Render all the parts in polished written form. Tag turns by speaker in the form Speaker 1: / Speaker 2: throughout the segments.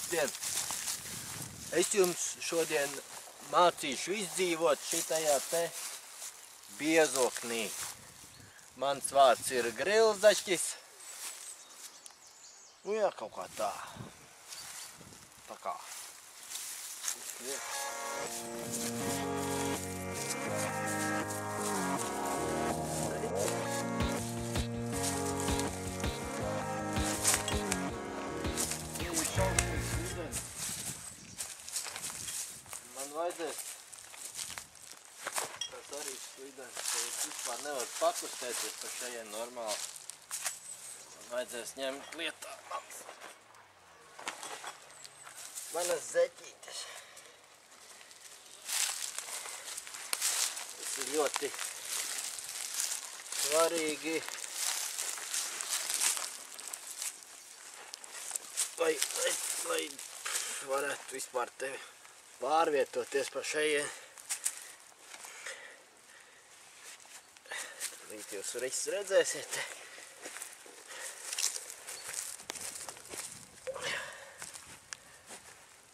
Speaker 1: pēcpusdienu. Es jums šodien mācīšu izdzīvot šitajā te biezoknī. Mans vārds ir Grilzaķis. Nu jā, kaut kā tā. Tā kā. Man vajadzēs, tas arī slidens, ka es vispār nevaru pakustēties pa šajien normāli. Man vajadzēs ņemt lietā manas zeķītes. Tas ir ļoti svarīgi, lai varētu vispār tevi pārvietoties pa šajien. Līdz jūs visu redzēsiet.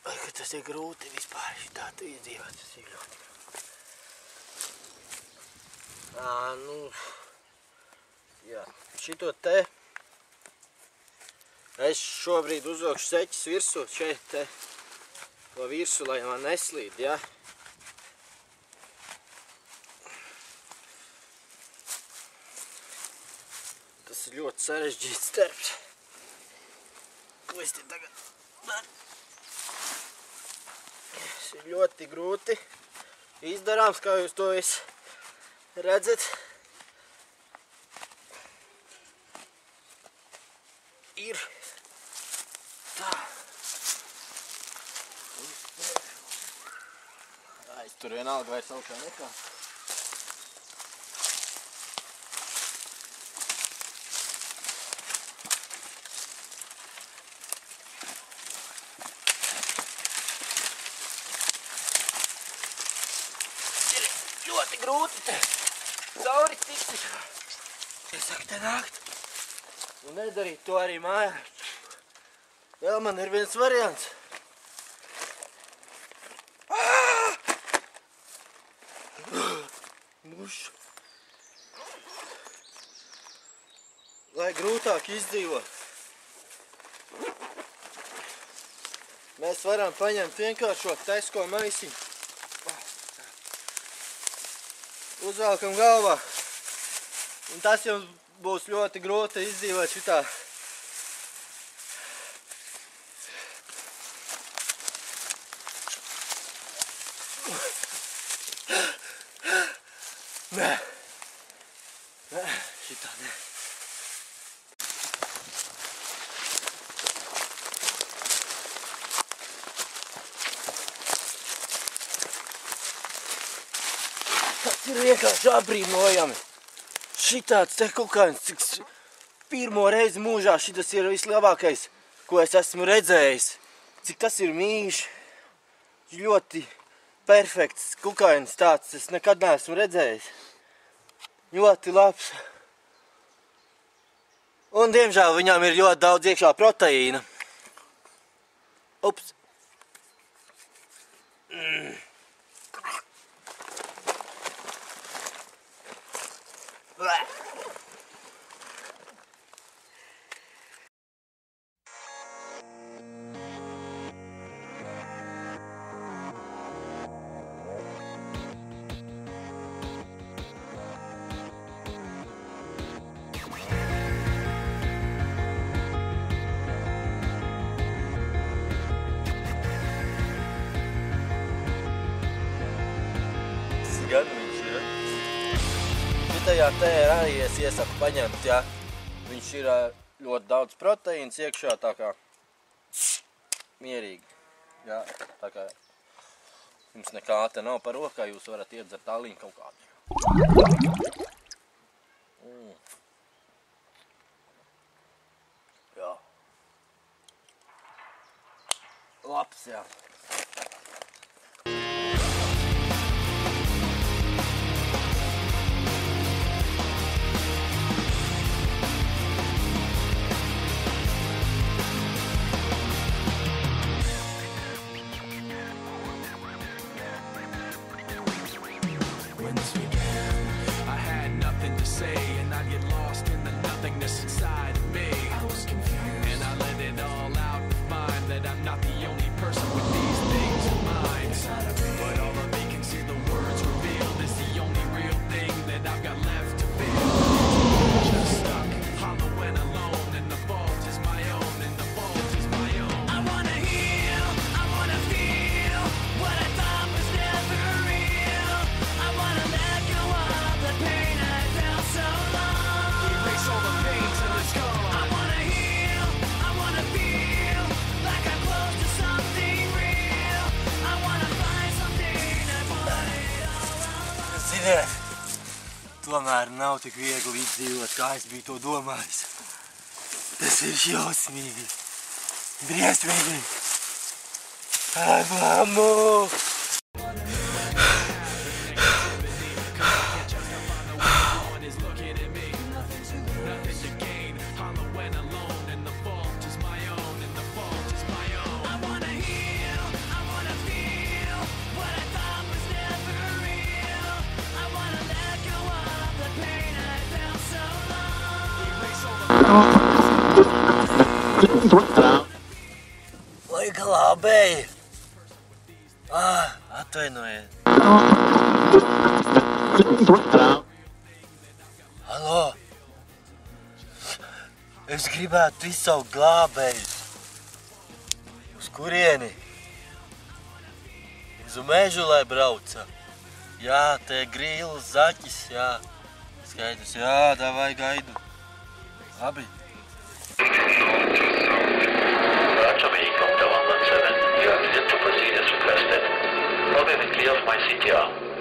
Speaker 1: Vai, ka tas ir grūti vispār šitādu izdzīvot, tas ir ļoti grūti. Nu, jā, šito te es šobrīd uzvilkšu seķis virsū, šeit te pa virsu, lai man neslīd, ja? Tas ir ļoti sarežģīts darbs. Ko es te tagad daru? Tas ir ļoti grūti izdarāms, kā jūs to visu redzat. Ir tā. Es tur vienalga vairs augšā nekā. Ir ļoti grūti te cauri tikt. Es saku te nākt. Un nedarīt to arī mājā. Vēl man ir viens variants. Lai grūtāk izdzīvot. Mēs varam paņemt vienkāršo Tesco maisiņu. Uzvelkam galvā. Un tas jums būs ļoti grūti izdzīvot šitā. Nē, šitā nē. Tas ir vienkārši apbrīnojami. Šitāds te kukainis, cik pirmo reizi mūžā šitas ir vislabākais, ko es esmu redzējis. Cik tas ir mīļš, ļoti perfekts kukainis tāds, es nekad neesmu redzējis. Ļoti labs. Un, diemžēl, viņam ir ļoti daudz iekšā proteīna. Ups. Gan viņš ir. Šitajā te arī es iesaku paņemt, ja viņš ir ļoti daudz proteīns iekšā, tā kā mierīgi. Jā, tā kā jums nekā te nav par rokā, jūs varat iedzert aliņu kaut kādu. Jā. Labs, jā. dzīvē tomēr nav tik viegli izdzīvot, kā es biju to domājis. Tas ir šausmīgi, briesmīgi. Ai, mammu! Lai glābēji! Atvainojiet! Halo! Es gribētu izsaukt glābējus. Uz kurieni? Uz mežu, lai brauca. Jā, te grīls, zaķis, jā. Skaidrs, jā, davai gaidu. Labi.
Speaker 2: Roger, Mecom, Tower 17. You have cleared to proceed as requested. Copy the clear of my CTR.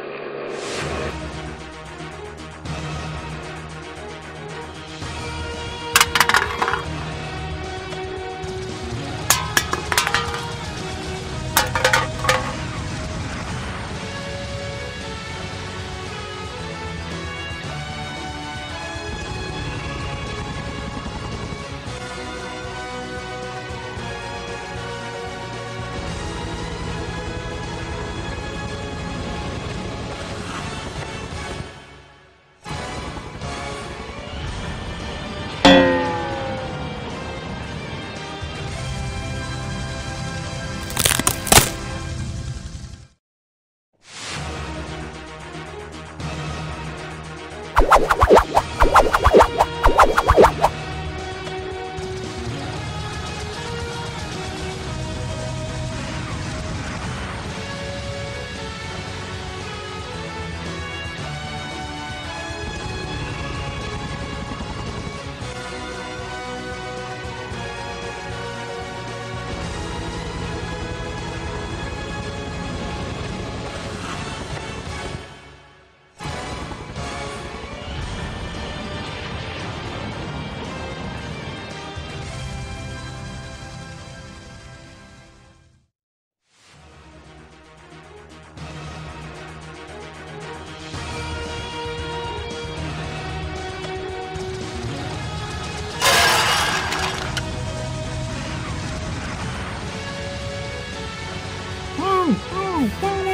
Speaker 3: Hey,